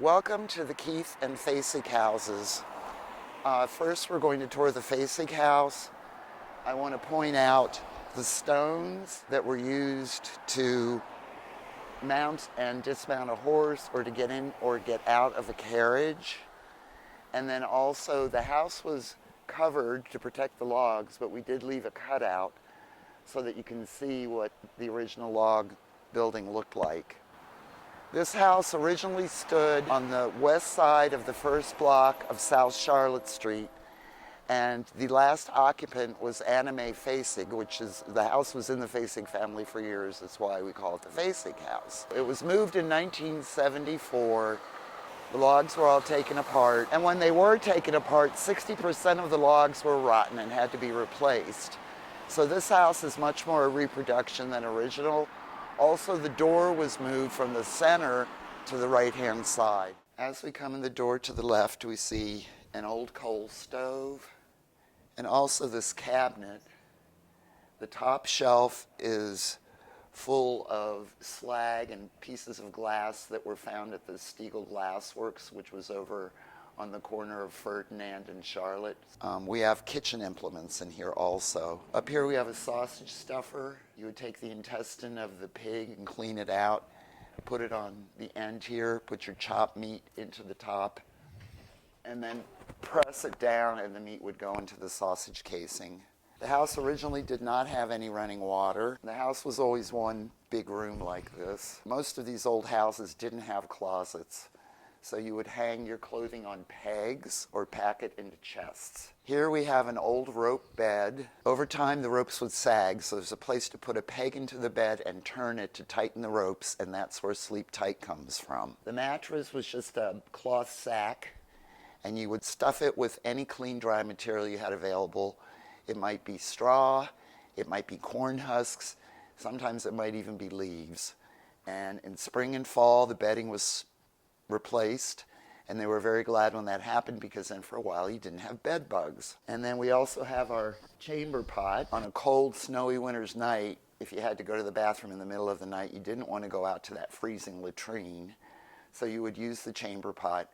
Welcome to the Keath and Fasig houses. First, we're going to tour the Fasig house. I want to point out the stones that were used to mount and dismount a horse or to get in or get out of a carriage. And then also the house was covered to protect the logs, but we did leave a cutout so that you can see what the original log building looked like. This house originally stood on the west side of the first block of South Charlotte Street, and the last occupant was Anna Mae Fasig, the house was in the Fasig family for years. That's why we call it the Fasig house. It was moved in 1974. The logs were all taken apart, and when they were taken apart, 60% of the logs were rotten and had to be replaced. So this house is much more a reproduction than original. Also, the door was moved from the center to the right-hand side. As we come in the door to the left, we see an old coal stove and also this cabinet. The top shelf is full of slag and pieces of glass that were found at the Stiegel Glass Works, which was over on the corner of Ferdinand and Charlotte. We have kitchen implements in here also. Up here we have a sausage stuffer. You would take the intestine of the pig and clean it out, put it on the end here, put your chopped meat into the top, and then press it down and the meat would go into the sausage casing. The house originally did not have any running water. The house was always one big room like this. Most of these old houses didn't have closets. So you would hang your clothing on pegs or pack it into chests. Here we have an old rope bed. Over time the ropes would sag, so there's a place to put a peg into the bed and turn it to tighten the ropes, and that's where Sleep Tight comes from. The mattress was just a cloth sack, and you would stuff it with any clean dry material you had available. It might be straw, it might be corn husks, sometimes it might even be leaves. And in spring and fall the bedding was replaced, and they were very glad when that happened because then for a while you didn't have bed bugs. And then we also have our chamber pot. On a cold, snowy winter's night, if you had to go to the bathroom in the middle of the night, you didn't want to go out to that freezing latrine, so you would use the chamber pot.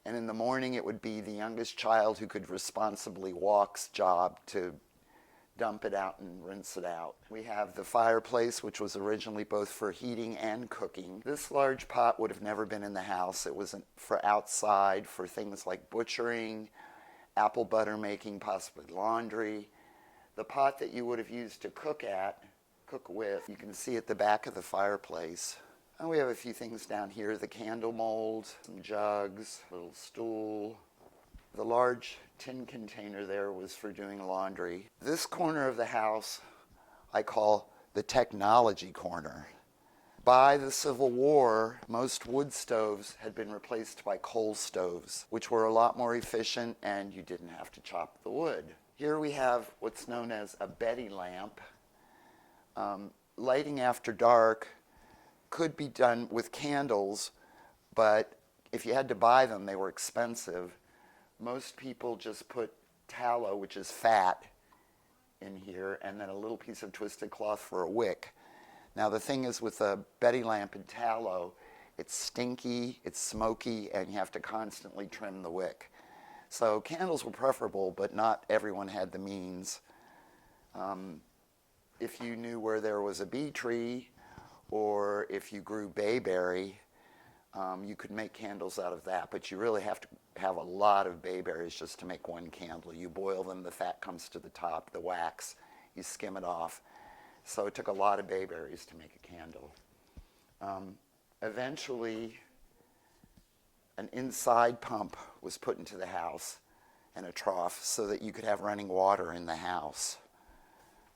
And in the morning it would be the youngest child who could responsibly walk's job to dump it out and rinse it out. We have the fireplace, which was originally both for heating and cooking. This large pot would have never been in the house. It was for outside, for things like butchering, apple butter making, possibly laundry. The pot that you would have used to cook with, you can see at the back of the fireplace. And we have a few things down here, the candle mold, some jugs, a little stool. The large tin container there was for doing laundry. This corner of the house I call the technology corner. By the Civil War, most wood stoves had been replaced by coal stoves, which were a lot more efficient and you didn't have to chop the wood. Here we have what's known as a Betty lamp. Lighting after dark could be done with candles, but if you had to buy them, they were expensive. Most people just put tallow, which is fat, in here, and then a little piece of twisted cloth for a wick. Now the thing is with a Betty lamp and tallow, it's stinky, it's smoky, and you have to constantly trim the wick. So candles were preferable, but not everyone had the means. If you knew where there was a bee tree, or if you grew bayberry, you could make candles out of that, but you really have to have a lot of bayberries just to make one candle. You boil them, the fat comes to the top, the wax, you skim it off. So it took a lot of bayberries to make a candle. Eventually, an inside pump was put into the house and a trough so that you could have running water in the house.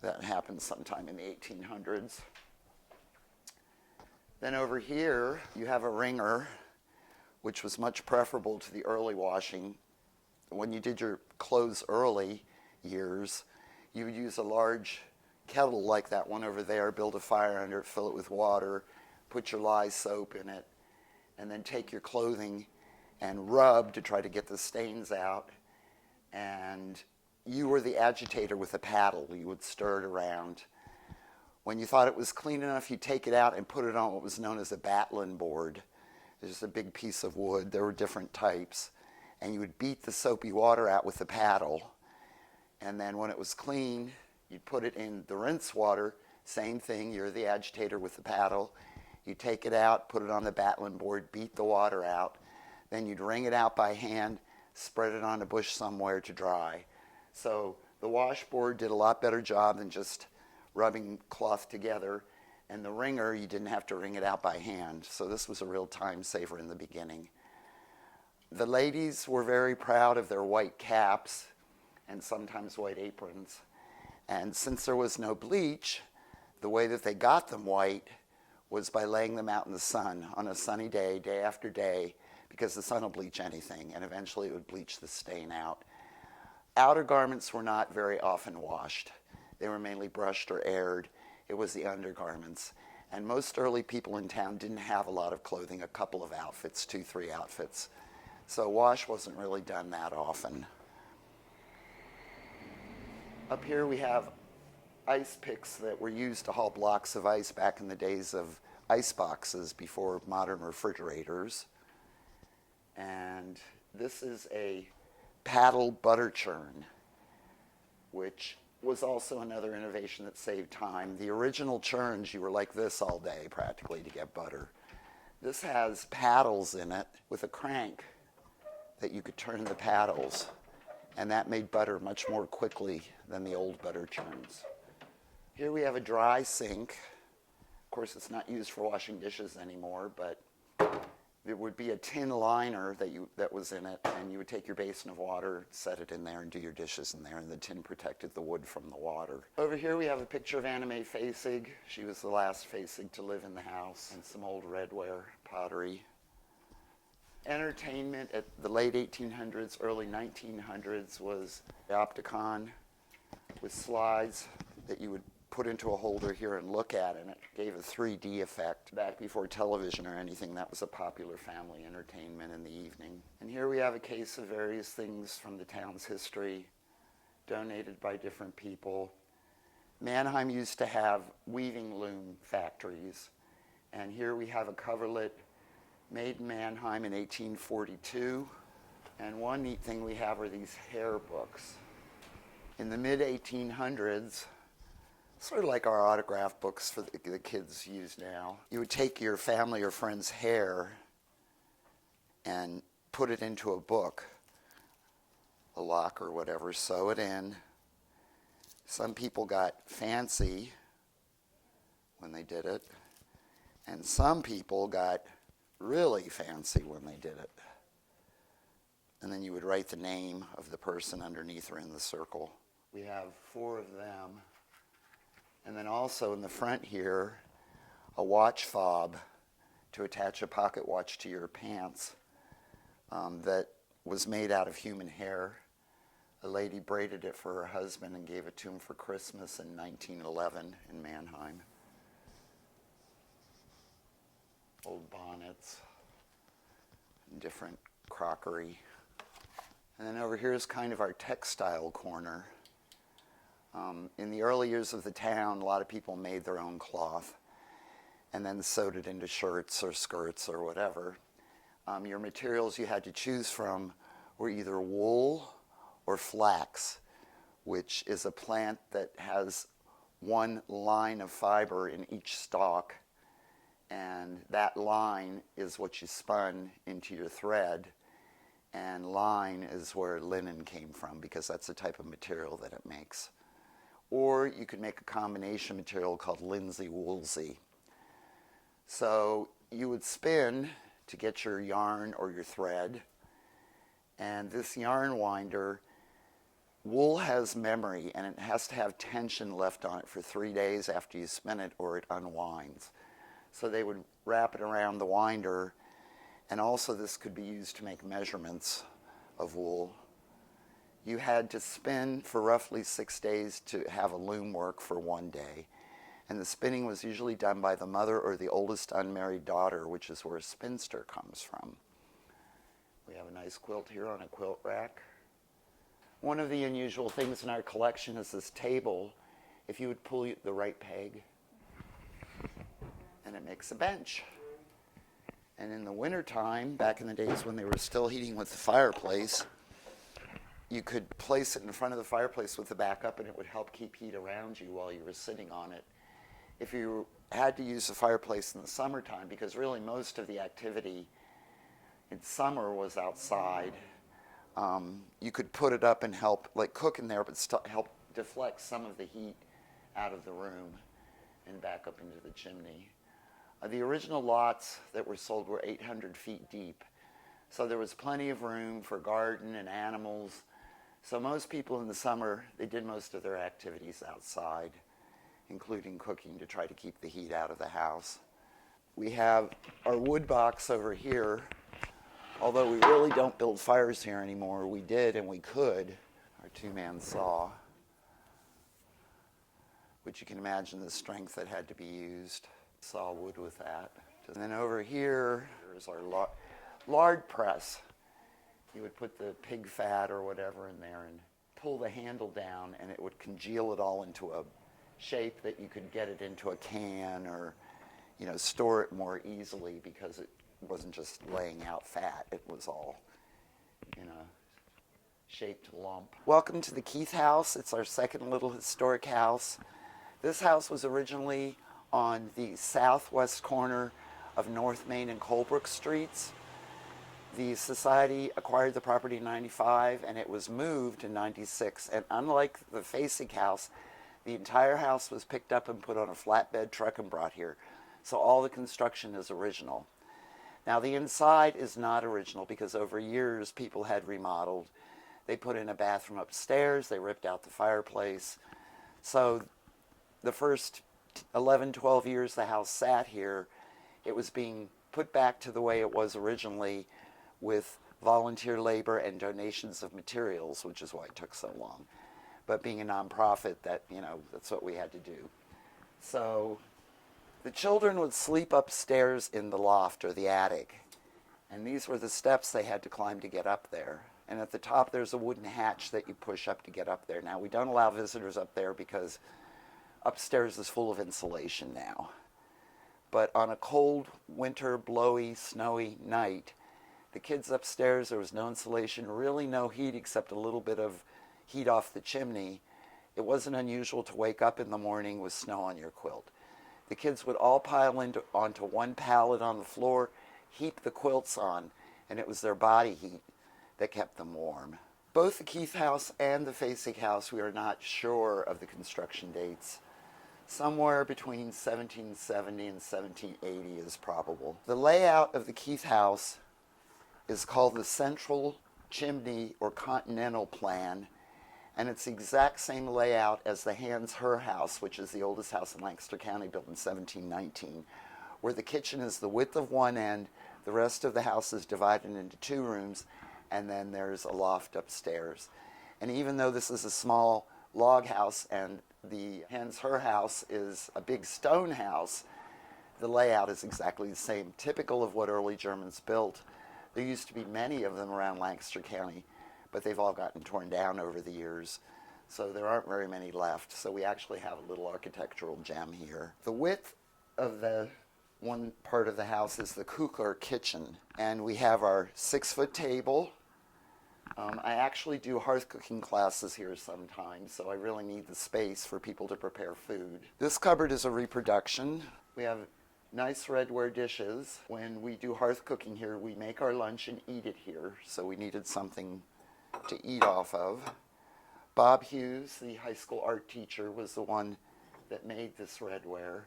That happened sometime in the 1800s. Then over here, you have a wringer, which was much preferable to the early washing. When you did your clothes early years, you would use a large kettle like that one over there, build a fire under it, fill it with water, put your lye soap in it, and then take your clothing and rub to try to get the stains out. And you were the agitator with a paddle. You would stir it around. When you thought it was clean enough, you'd take it out and put it on what was known as a battling board. There's a big piece of wood. There were different types. And you would beat the soapy water out with the paddle. And then when it was clean, you'd put it in the rinse water. Same thing, you're the agitator with the paddle. You take it out, put it on the battling board, beat the water out. Then you'd wring it out by hand, spread it on a bush somewhere to dry. So the washboard did a lot better job than just rubbing cloth together. And the wringer, you didn't have to wring it out by hand. So this was a real time saver in the beginning. The ladies were very proud of their white caps and sometimes white aprons. And since there was no bleach, the way that they got them white was by laying them out in the sun on a sunny day, day after day, because the sun will bleach anything, and eventually it would bleach the stain out. Outer garments were not very often washed. They were mainly brushed or aired. It was the undergarments. And most early people in town didn't have a lot of clothing, a couple of outfits, 2, 3 outfits. So wash wasn't really done that often. Up here we have ice picks that were used to haul blocks of ice back in the days of ice boxes before modern refrigerators. And this is a paddle butter churn, which was also another innovation that saved time. The original churns, you were like this all day practically to get butter. This has paddles in it with a crank that you could turn the paddles, and that made butter much more quickly than the old butter churns. Here we have a dry sink. Of course, it's not used for washing dishes anymore, but there would be a tin liner that was in it, and you would take your basin of water, set it in there, and do your dishes in there, and the tin protected the wood from the water. Over here we have a picture of Anna Mae Fasig. She was the last Fasig to live in the house, and some old redware pottery. Entertainment at the late 1800s, early 1900s was the Opticon with slides that you would put into a holder here and look at, and it gave a 3D effect. Back before television or anything, that was a popular family entertainment in the evening. And here we have a case of various things from the town's history, donated by different people. Manheim used to have weaving loom factories, and here we have a coverlet made in Manheim in 1842. And one neat thing we have are these hair books. In the mid-1800s, sort of like our autograph books for the kids use now, you would take your family or friend's hair and put it into a book, a lock or whatever, sew it in. Some people got fancy when they did it, and some people got really fancy when they did it. And then you would write the name of the person underneath or in the circle. We have 4 of them. And then also in the front here, a watch fob to attach a pocket watch to your pants that was made out of human hair. A lady braided it for her husband and gave it to him for Christmas in 1911 in Manheim. Old bonnets and different crockery. And then over here is kind of our textile corner. In the early years of the town, a lot of people made their own cloth and then sewed it into shirts or skirts or whatever. Your materials you had to choose from were either wool or flax, which is a plant that has one line of fiber in each stalk, and that line is what you spun into your thread, and line is where linen came from because that's the type of material that it makes. Or you could make a combination material called linsey-woolsey. So you would spin to get your yarn or your thread, and this yarn winder, wool has memory, and it has to have tension left on it for 3 days after you spin it or it unwinds. So they would wrap it around the winder, and also this could be used to make measurements of wool. You had to spin for roughly 6 days to have a loom work for 1 day. And the spinning was usually done by the mother or the oldest unmarried daughter, which is where a spinster comes from. We have a nice quilt here on a quilt rack. One of the unusual things in our collection is this table. If you would pull the right peg, and it makes a bench. And in the wintertime, back in the days when they were still heating with the fireplace, you could place it in front of the fireplace with the back up and it would help keep heat around you while you were sitting on it. If you had to use the fireplace in the summertime, because really most of the activity in summer was outside, you could put it up and help like cook in there, but still help deflect some of the heat out of the room and back up into the chimney. The original lots that were sold were 800 feet deep, so there was plenty of room for garden and animals. So most people in the summer, they did most of their activities outside, including cooking to try to keep the heat out of the house. We have our wood box over here. Although we really don't build fires here anymore, we did and we could. Our two-man saw, which you can imagine the strength that had to be used. Saw wood with that. And then over here is our lard press. You would put the pig fat or whatever in there and pull the handle down and it would congeal it all into a shape that you could get it into a can or, store it more easily because it wasn't just laying out fat. It was all in a shaped lump. Welcome to the Keath house. It's our second little historic house. This house was originally on the southwest corner of North Main and Colebrook Streets. The society acquired the property in 95 and it was moved in 96. And unlike the Fasig house, the entire house was picked up and put on a flatbed truck and brought here. So all the construction is original. Now the inside is not original because over years people had remodeled. They put in a bathroom upstairs, they ripped out the fireplace. So the first 11, 12 years the house sat here, it was being put back to the way it was originally with volunteer labor and donations of materials, which is why it took so long. But being a nonprofit, that's what we had to do. So the children would sleep upstairs in the loft or the attic. And these were the steps they had to climb to get up there. And at the top there's a wooden hatch that you push up to get up there. Now we don't allow visitors up there because upstairs is full of insulation now. But on a cold winter, blowy, snowy night, the kids upstairs, there was no insulation, really no heat except a little bit of heat off the chimney. It wasn't unusual to wake up in the morning with snow on your quilt. The kids would all pile onto one pallet on the floor, heap the quilts on, and it was their body heat that kept them warm. Both the Keath house and the Fasig house, we are not sure of the construction dates. Somewhere between 1770 and 1780 is probable. The layout of the Keath house is called the Central Chimney or Continental Plan, and it's the exact same layout as the Hans-Her house, which is the oldest house in Lancaster County, built in 1719, where the kitchen is the width of one end, the rest of the house is divided into two rooms, and then there's a loft upstairs. And even though this is a small log house and the Hans-Her house is a big stone house, the layout is exactly the same, typical of what early Germans built. There used to be many of them around Lancaster County, but they've all gotten torn down over the years, so there aren't very many left. So we actually have a little architectural gem here. The width of the one part of the house is the Kukler kitchen, and we have our 6-foot table. I actually do hearth cooking classes here sometimes, so I really need the space for people to prepare food. This cupboard is a reproduction. We have nice redware dishes. When we do hearth cooking here, we make our lunch and eat it here, so we needed something to eat off of. Bob Hughes, the high school art teacher, was the one that made this redware.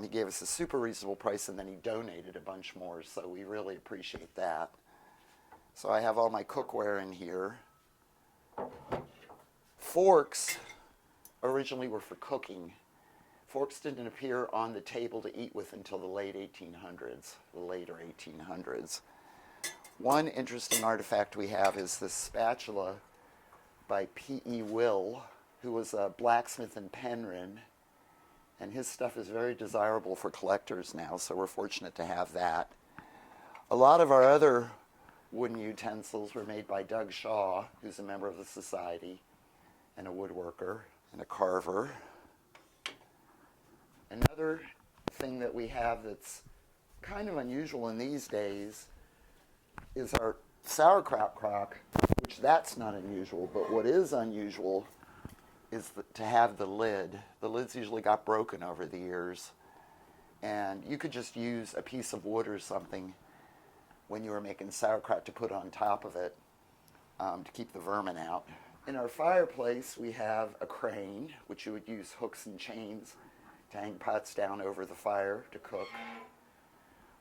He gave us a super reasonable price and then he donated a bunch more, so we really appreciate that. So I have all my cookware in here. Forks originally were for cooking. Forks didn't appear on the table to eat with until the late 1800s, the later 1800s. One interesting artifact we have is this spatula by P.E. Will, who was a blacksmith in Penryn, and his stuff is very desirable for collectors now, so we're fortunate to have that. A lot of our other wooden utensils were made by Doug Shaw, who's a member of the society, and a woodworker and a carver. Another thing that we have that's kind of unusual in these days is our sauerkraut crock, which that's not unusual, but what is unusual is to have the lid. The lid's usually got broken over the years, and you could just use a piece of wood or something when you were making sauerkraut to put on top of it to keep the vermin out. In our fireplace, we have a crane, which you would use hooks and chains to hang pots down over the fire to cook.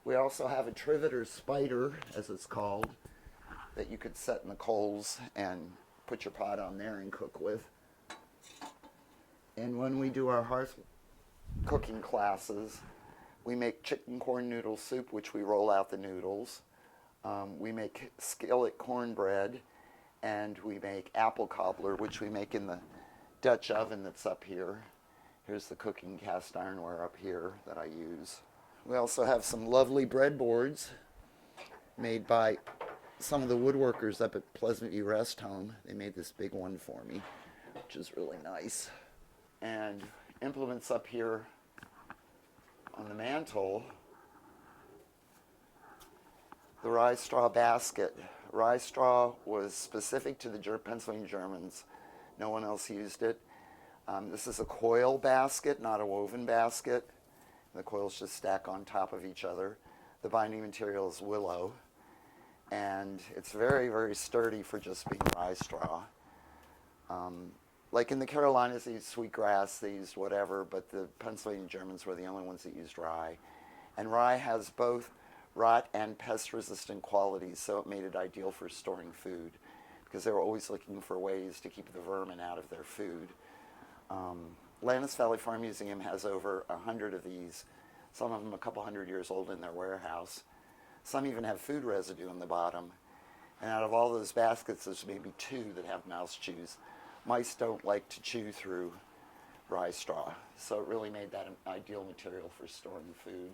We also have a trivet or spider, as it's called, that you could set in the coals and put your pot on there and cook with. And when we do our hearth cooking classes, we make chicken corn noodle soup, which we roll out the noodles. We make skillet cornbread, and we make apple cobbler, which we make in the Dutch oven that's up here. Here's the cooking cast ironware up here that I use. We also have some lovely breadboards made by some of the woodworkers up at Pleasant View Rest Home. They made this big one for me, which is really nice. And implements up here on the mantle, the rye straw basket. Rye straw was specific to the Pennsylvania Germans. No one else used it. This is a coil basket, not a woven basket. The coils just stack on top of each other. The binding material is willow, and it's very, very sturdy for just being rye straw. Like in the Carolinas, they used sweetgrass, they used whatever, but the Pennsylvania Germans were the only ones that used rye. And rye has both rot and pest-resistant qualities, so it made it ideal for storing food, because they were always looking for ways to keep the vermin out of their food. Lannis Valley Farm Museum has over 100 of these, some of them a couple hundred years old in their warehouse. Some even have food residue in the bottom. And out of all those baskets, there's maybe 2 that have mouse chews. Mice don't like to chew through rye straw, so it really made that an ideal material for storing food.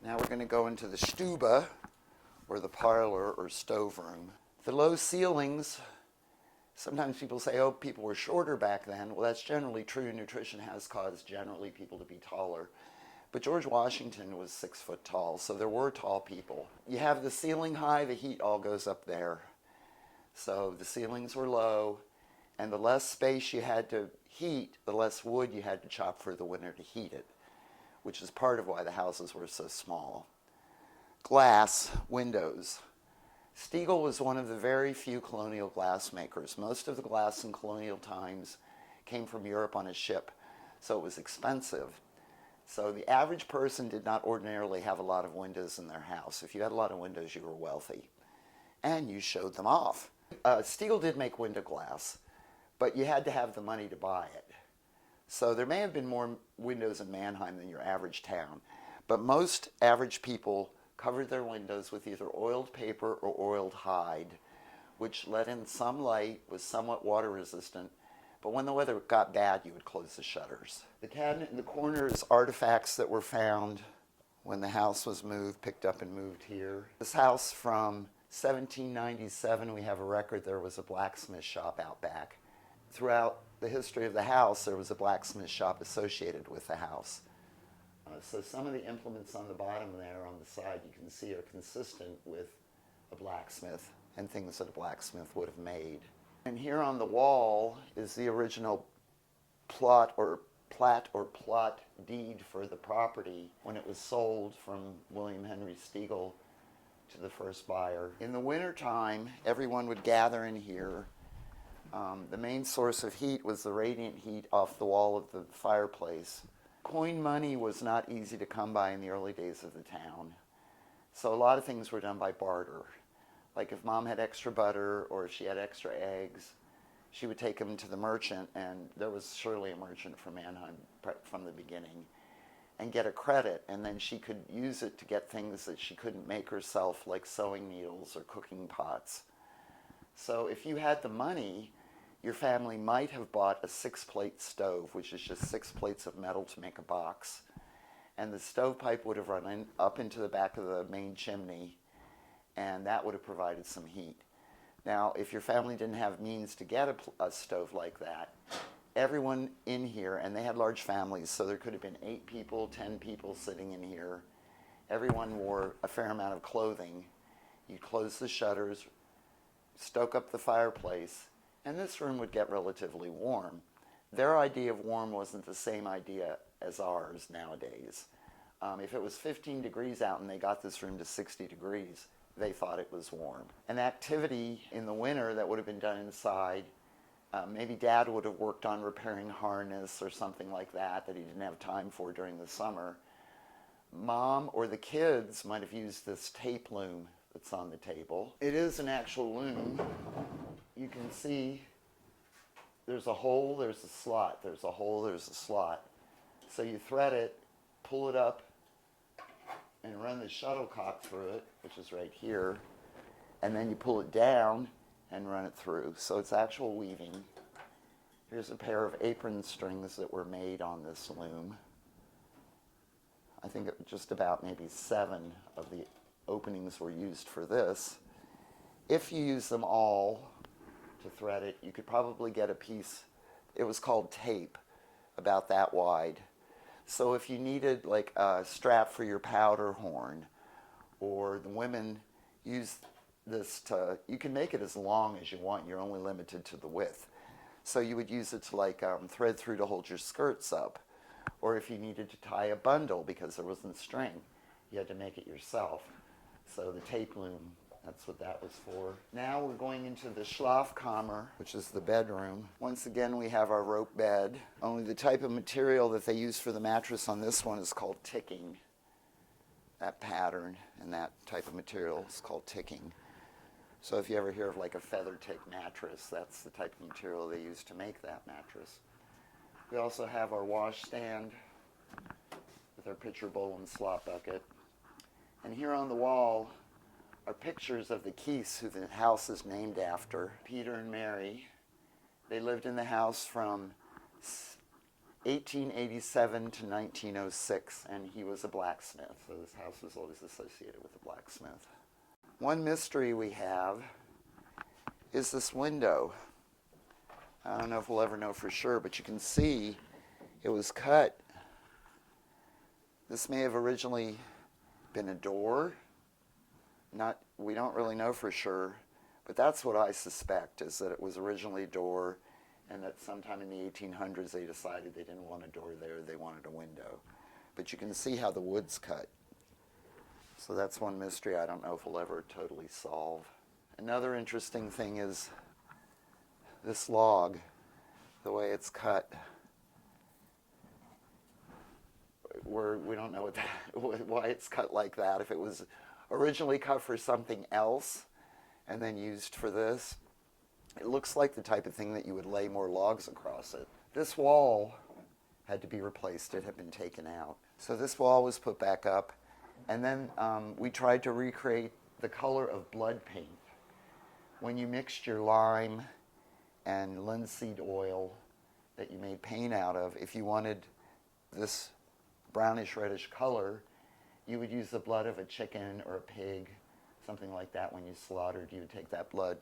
Now we're going to go into the Stube, or the parlor or stove room. The low ceilings, sometimes people say, oh, people were shorter back then. Well, that's generally true. Nutrition has caused generally people to be taller. But George Washington was 6 foot tall, so there were tall people. You have the ceiling high, the heat all goes up there. So the ceilings were low, and the less space you had to heat, the less wood you had to chop for the winter to heat it, which is part of why the houses were so small. Glass windows. Stiegel was one of the very few colonial glass makers. Most of the glass in colonial times came from Europe on a ship, so it was expensive. So the average person did not ordinarily have a lot of windows in their house. If you had a lot of windows, you were wealthy, and you showed them off. Stiegel did make window glass, but you had to have the money to buy it. So there may have been more windows in Manheim than your average town, but most average people covered their windows with either oiled paper or oiled hide, which let in some light, was somewhat water resistant, but when the weather got bad, you would close the shutters. The cabinet in the corner is artifacts that were found when the house was moved, picked up and moved here. This house from 1797, we have a record there was a blacksmith shop out back. Throughout the history of the house, there was a blacksmith shop associated with the house. So some of the implements on the bottom there on the side you can see are consistent with a blacksmith and things that a blacksmith would have made. And here on the wall is the original plat or plot deed for the property when it was sold from William Henry Stiegel to the first buyer. In the wintertime, everyone would gather in here. The main source of heat was the radiant heat off the wall of the fireplace. Coin money was not easy to come by in the early days of the town. So a lot of things were done by barter. Like if mom had extra butter or if she had extra eggs, she would take them to the merchant, and there was surely a merchant from Manheim from the beginning, and get a credit, and then she could use it to get things that she couldn't make herself, like sewing needles or cooking pots. So if you had the money, your family might have bought a 6-plate stove, which is just 6 plates of metal to make a box. And the stovepipe would have run up into the back of the main chimney, and that would have provided some heat. Now, if your family didn't have means to get a stove like that, everyone in here, and they had large families, so there could have been 8 people, 10 people sitting in here, everyone wore a fair amount of clothing. You'd close the shutters, stoke up the fireplace, and this room would get relatively warm. Their idea of warm wasn't the same idea as ours nowadays. If it was 15 degrees out and they got this room to 60 degrees, they thought it was warm. An activity in the winter that would have been done inside, maybe Dad would have worked on repairing harness or something like that he didn't have time for during the summer. Mom or the kids might have used this tape loom that's on the table. It is an actual loom. You can see there's a hole, there's a slot, there's a hole, there's a slot. So you thread it, pull it up, and run the shuttlecock through it, which is right here, and then you pull it down and run it through. So it's actual weaving. Here's a pair of apron strings that were made on this loom. I think just about maybe 7 of the openings were used for this. If you use them all to thread it, you could probably get a piece, it was called tape, about that wide. So if you needed like a strap for your powder horn, or the women use this to, you can make it as long as you want, you're only limited to the width. So you would use it to like thread through to hold your skirts up. Or if you needed to tie a bundle because there wasn't string, you had to make it yourself. So the tape loom, that's what that was for. Now we're going into the Schlafkammer, which is the bedroom. Once again, we have our rope bed. Only the type of material that they use for the mattress on this one is called ticking. That pattern and that type of material is called ticking. So if you ever hear of like a feather tick mattress, that's the type of material they use to make that mattress. We also have our washstand with our pitcher bowl and slop bucket. And here on the wall are pictures of the Keaths, who the house is named after, Peter and Mary. They lived in the house from 1887 to 1906, and he was a blacksmith, so this house was always associated with a blacksmith. One mystery we have is this window. I don't know if we'll ever know for sure, but you can see it was cut. This may have originally been a door. We don't really know for sure, but that's what I suspect, is that it was originally a door, and that sometime in the 1800s they decided they didn't want a door there, they wanted a window. But you can see how the wood's cut. So that's one mystery I don't know if we'll ever totally solve. Another interesting thing is this log, the way it's cut. We don't know why it's cut like that. If it was originally cut for something else and then used for this, it looks like the type of thing that you would lay more logs across it. This wall had to be replaced. It had been taken out. So this wall was put back up, and then we tried to recreate the color of blood paint. When you mixed your lime and linseed oil that you made paint out of, if you wanted this brownish reddish color, you would use the blood of a chicken or a pig, something like that. When you slaughtered, you would take that blood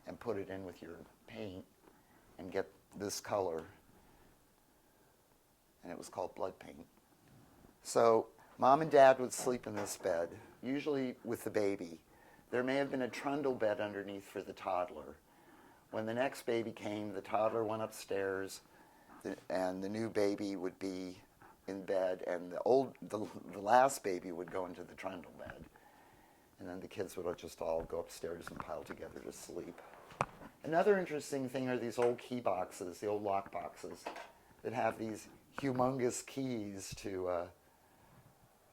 and put it in with your paint and get this color. And it was called blood paint. So Mom and Dad would sleep in this bed, usually with the baby. There may have been a trundle bed underneath for the toddler. When the next baby came, the toddler went upstairs, and the new baby would be in bed, and the last baby would go into the trundle bed. And then the kids would just all go upstairs and pile together to sleep. Another interesting thing are these old key boxes, the old lock boxes, that have these humongous keys to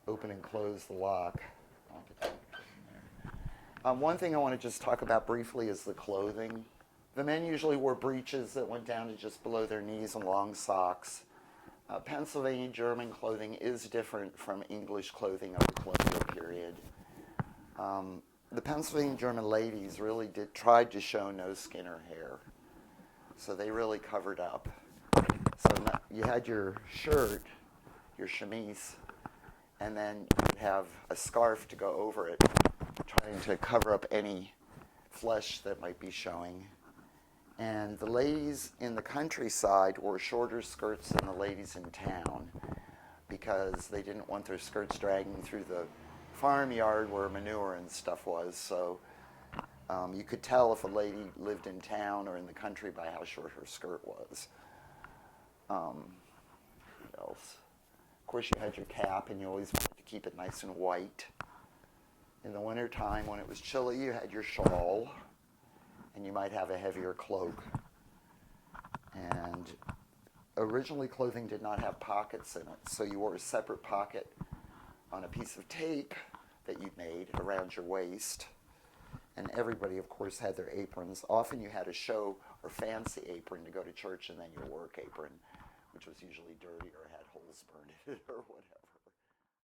open and close the lock. One thing I want to just talk about briefly is the clothing. The men usually wore breeches that went down to just below their knees and long socks. Pennsylvania German clothing is different from English clothing of the colonial period. The Pennsylvania German ladies really tried to show no skin or hair. So they really covered up. So you had your shirt, your chemise, and then you'd have a scarf to go over it, trying to cover up any flesh that might be showing. And the ladies in the countryside wore shorter skirts than the ladies in town because they didn't want their skirts dragging through the farmyard where manure and stuff was, so you could tell if a lady lived in town or in the country by how short her skirt was. What else? Of course, you had your cap, and you always wanted to keep it nice and white. In the wintertime, when it was chilly, you had your shawl, and you might have a heavier cloak. And originally, clothing did not have pockets in it, so you wore a separate pocket on a piece of tape that you made around your waist. And everybody, of course, had their aprons. Often you had a show or fancy apron to go to church, and then your work apron, which was usually dirty or had holes burned in it or whatever.